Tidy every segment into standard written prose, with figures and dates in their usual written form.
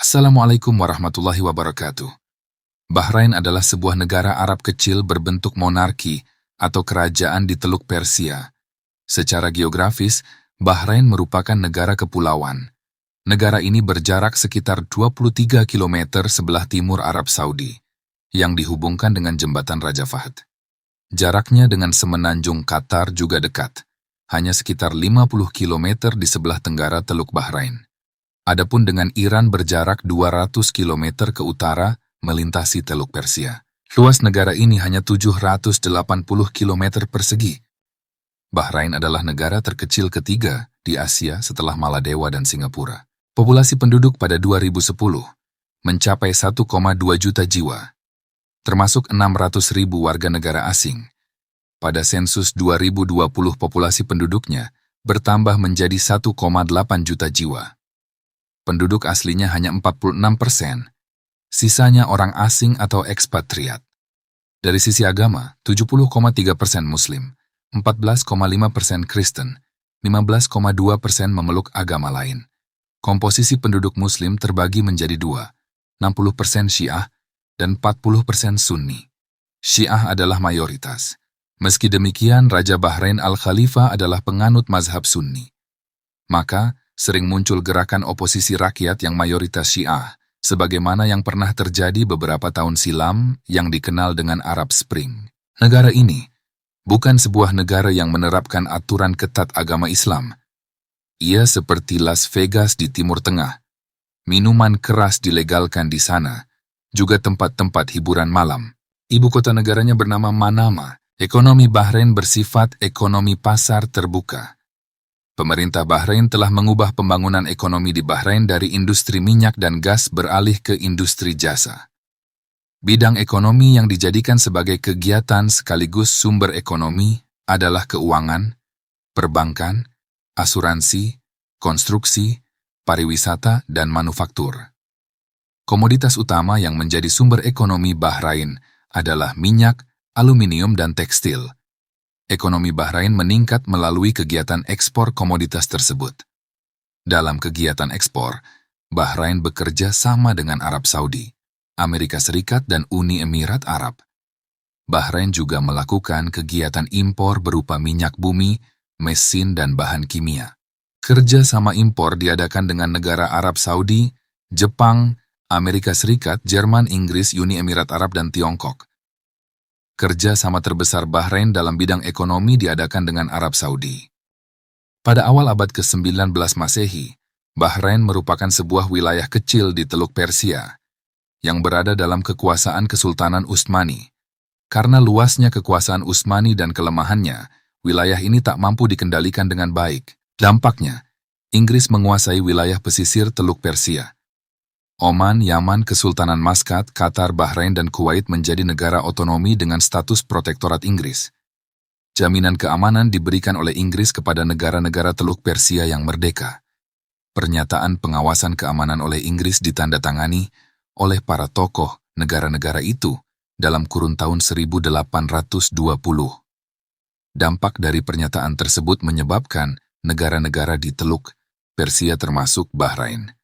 Assalamualaikum warahmatullahi wabarakatuh. Bahrain adalah sebuah negara Arab kecil berbentuk monarki atau kerajaan di Teluk Persia. Secara geografis, Bahrain merupakan negara kepulauan. Negara ini berjarak sekitar 23 km sebelah timur Arab Saudi, yang dihubungkan dengan jembatan Raja Fahd. Jaraknya dengan semenanjung Qatar juga dekat, hanya sekitar 50 km di sebelah tenggara Teluk Bahrain. Adapun dengan Iran berjarak 200 km ke utara melintasi Teluk Persia. Luas negara ini hanya 780 km persegi. Bahrain adalah negara terkecil ketiga di Asia setelah Maladewa dan Singapura. Populasi penduduk pada 2010 mencapai 1,2 juta jiwa, termasuk 600.000 warga negara asing. Pada sensus 2020 populasi penduduknya bertambah menjadi 1,8 juta jiwa. Penduduk aslinya hanya 46%, sisanya orang asing atau ekspatriat. Dari sisi agama, 70,3% Muslim, 14,5% Kristen, 15,2% memeluk agama lain. Komposisi penduduk Muslim terbagi menjadi dua, 60% Syiah dan 40% Sunni. Syiah adalah mayoritas. Meski demikian, Raja Bahrain Al-Khalifah adalah penganut mazhab Sunni. Maka, sering muncul gerakan oposisi rakyat yang mayoritas Syiah, sebagaimana yang pernah terjadi beberapa tahun silam yang dikenal dengan Arab Spring. Negara ini bukan sebuah negara yang menerapkan aturan ketat agama Islam. Ia seperti Las Vegas di Timur Tengah. Minuman keras dilegalkan di sana, juga tempat-tempat hiburan malam. Ibu kota negaranya bernama Manama. Ekonomi Bahrain bersifat ekonomi pasar terbuka. Pemerintah Bahrain telah mengubah pembangunan ekonomi di Bahrain dari industri minyak dan gas beralih ke industri jasa. Bidang ekonomi yang dijadikan sebagai kegiatan sekaligus sumber ekonomi adalah keuangan, perbankan, asuransi, konstruksi, pariwisata, dan manufaktur. Komoditas utama yang menjadi sumber ekonomi Bahrain adalah minyak, aluminium, dan tekstil. Ekonomi Bahrain meningkat melalui kegiatan ekspor komoditas tersebut. Dalam kegiatan ekspor, Bahrain bekerja sama dengan Arab Saudi, Amerika Serikat, dan Uni Emirat Arab. Bahrain juga melakukan kegiatan impor berupa minyak bumi, mesin, dan bahan kimia. Kerja sama impor diadakan dengan negara Arab Saudi, Jepang, Amerika Serikat, Jerman, Inggris, Uni Emirat Arab, dan Tiongkok. Kerja sama terbesar Bahrain dalam bidang ekonomi diadakan dengan Arab Saudi. Pada awal abad ke-19 Masehi, Bahrain merupakan sebuah wilayah kecil di Teluk Persia yang berada dalam kekuasaan Kesultanan Utsmani. Karena luasnya kekuasaan Utsmani dan kelemahannya, wilayah ini tak mampu dikendalikan dengan baik. Dampaknya, Inggris menguasai wilayah pesisir Teluk Persia. Oman, Yaman, Kesultanan Maskat, Qatar, Bahrain, dan Kuwait menjadi negara otonomi dengan status protektorat Inggris. Jaminan keamanan diberikan oleh Inggris kepada negara-negara Teluk Persia yang merdeka. Pernyataan pengawasan keamanan oleh Inggris ditandatangani oleh para tokoh negara-negara itu dalam kurun tahun 1820. Dampak dari pernyataan tersebut menyebabkan negara-negara di Teluk Persia termasuk Bahrain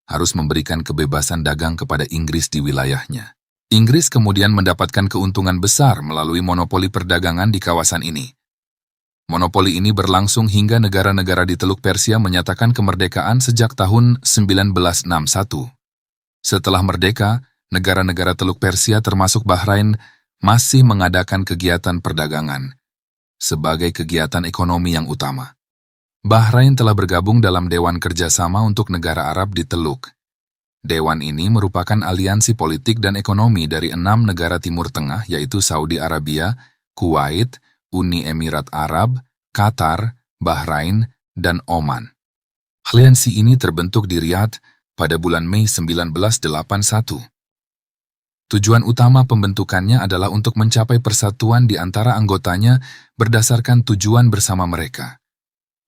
harus memberikan kebebasan dagang kepada Inggris di wilayahnya. Inggris kemudian mendapatkan keuntungan besar melalui monopoli perdagangan di kawasan ini. Monopoli ini berlangsung hingga negara-negara di Teluk Persia menyatakan kemerdekaan sejak tahun 1961. Setelah merdeka, negara-negara Teluk Persia termasuk Bahrain masih mengadakan kegiatan perdagangan sebagai kegiatan ekonomi yang utama. Bahrain telah bergabung dalam Dewan Kerjasama untuk Negara Arab di Teluk. Dewan ini merupakan aliansi politik dan ekonomi dari 6 negara Timur Tengah, yaitu Saudi Arabia, Kuwait, Uni Emirat Arab, Qatar, Bahrain, dan Oman. Aliansi ini terbentuk di Riyadh pada bulan Mei 1981. Tujuan utama pembentukannya adalah untuk mencapai persatuan di antara anggotanya berdasarkan tujuan bersama mereka.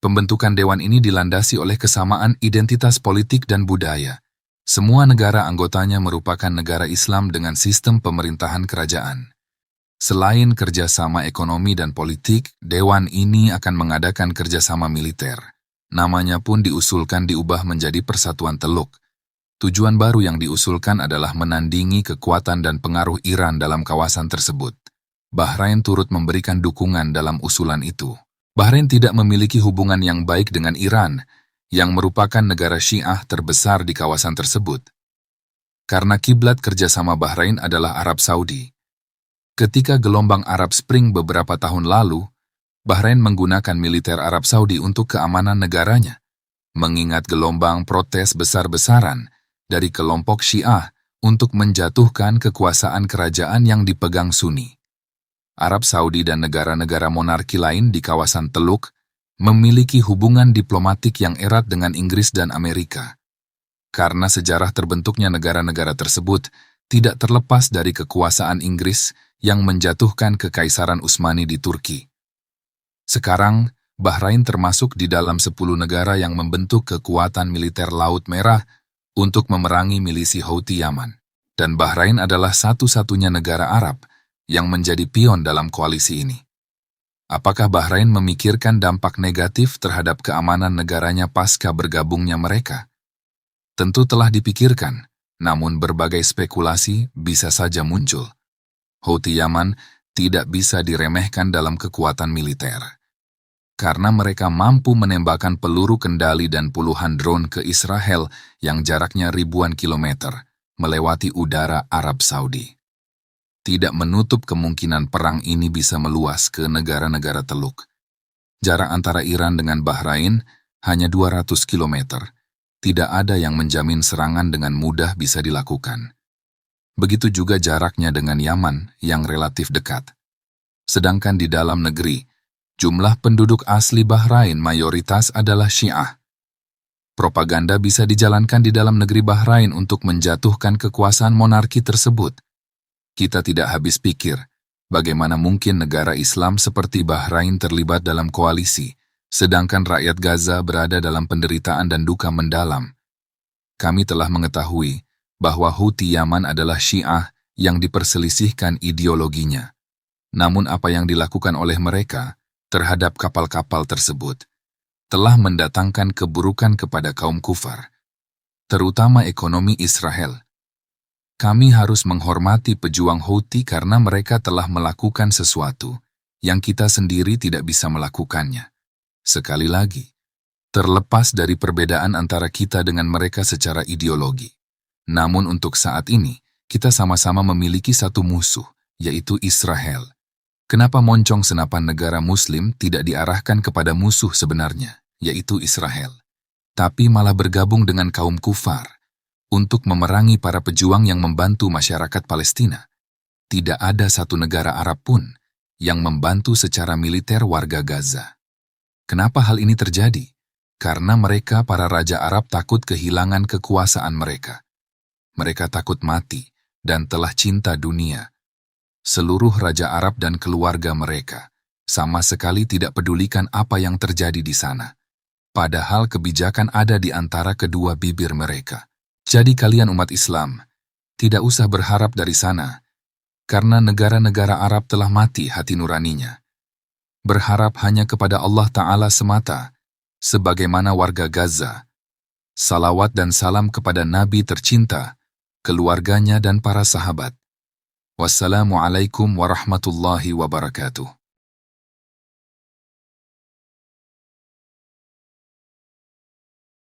Pembentukan dewan ini dilandasi oleh kesamaan identitas politik dan budaya. Semua negara anggotanya merupakan negara Islam dengan sistem pemerintahan kerajaan. Selain kerjasama ekonomi dan politik, dewan ini akan mengadakan kerjasama militer. Namanya pun diusulkan diubah menjadi Persatuan Teluk. Tujuan baru yang diusulkan adalah menandingi kekuatan dan pengaruh Iran dalam kawasan tersebut. Bahrain turut memberikan dukungan dalam usulan itu. Bahrain tidak memiliki hubungan yang baik dengan Iran, yang merupakan negara Syiah terbesar di kawasan tersebut. Karena kiblat kerjasama Bahrain adalah Arab Saudi. Ketika gelombang Arab Spring beberapa tahun lalu, Bahrain menggunakan militer Arab Saudi untuk keamanan negaranya, mengingat gelombang protes besar-besaran dari kelompok Syiah untuk menjatuhkan kekuasaan kerajaan yang dipegang Sunni. Arab Saudi dan negara-negara monarki lain di kawasan Teluk memiliki hubungan diplomatik yang erat dengan Inggris dan Amerika. Karena sejarah terbentuknya negara-negara tersebut tidak terlepas dari kekuasaan Inggris yang menjatuhkan Kekaisaran Utsmani di Turki. Sekarang, Bahrain termasuk di dalam 10 negara yang membentuk kekuatan militer Laut Merah untuk memerangi milisi Houthi Yaman. Dan Bahrain adalah satu-satunya negara Arab yang menjadi pion dalam koalisi ini. Apakah Bahrain memikirkan dampak negatif terhadap keamanan negaranya pasca bergabungnya mereka? Tentu telah dipikirkan, namun berbagai spekulasi bisa saja muncul. Houthi Yaman tidak bisa diremehkan dalam kekuatan militer. Karena mereka mampu menembakkan peluru kendali dan puluhan drone ke Israel yang jaraknya ribuan kilometer, melewati udara Arab Saudi. Tidak menutup kemungkinan perang ini bisa meluas ke negara-negara Teluk. Jarak antara Iran dengan Bahrain hanya 200 kilometer. Tidak ada yang menjamin serangan dengan mudah bisa dilakukan. Begitu juga jaraknya dengan Yaman yang relatif dekat. Sedangkan di dalam negeri, jumlah penduduk asli Bahrain mayoritas adalah Syiah. Propaganda bisa dijalankan di dalam negeri Bahrain untuk menjatuhkan kekuasaan monarki tersebut. Kita tidak habis pikir, bagaimana mungkin negara Islam seperti Bahrain terlibat dalam koalisi, sedangkan rakyat Gaza berada dalam penderitaan dan duka mendalam. Kami telah mengetahui bahwa Houthi Yaman adalah Syiah yang diperselisihkan ideologinya. Namun apa yang dilakukan oleh mereka terhadap kapal-kapal tersebut telah mendatangkan keburukan kepada kaum kufar, terutama ekonomi Israel. Kami harus menghormati pejuang Houthi karena mereka telah melakukan sesuatu yang kita sendiri tidak bisa melakukannya. Sekali lagi, terlepas dari perbedaan antara kita dengan mereka secara ideologi. Namun untuk saat ini, kita sama-sama memiliki satu musuh, yaitu Israel. Kenapa moncong senapan negara Muslim tidak diarahkan kepada musuh sebenarnya, yaitu Israel, tapi malah bergabung dengan kaum kufar untuk memerangi para pejuang yang membantu masyarakat Palestina? Tidak ada satu negara Arab pun yang membantu secara militer warga Gaza. Kenapa hal ini terjadi? Karena mereka, para raja Arab, takut kehilangan kekuasaan mereka. Mereka takut mati dan telah cinta dunia. Seluruh raja Arab dan keluarga mereka sama sekali tidak pedulikan apa yang terjadi di sana. Padahal kebijakan ada di antara kedua bibir mereka. Jadi kalian umat Islam, tidak usah berharap dari sana, karena negara-negara Arab telah mati hati nuraninya. Berharap hanya kepada Allah Ta'ala semata, sebagaimana warga Gaza. Salawat dan salam kepada Nabi tercinta, keluarganya dan para sahabat. Wassalamualaikum warahmatullahi wabarakatuh.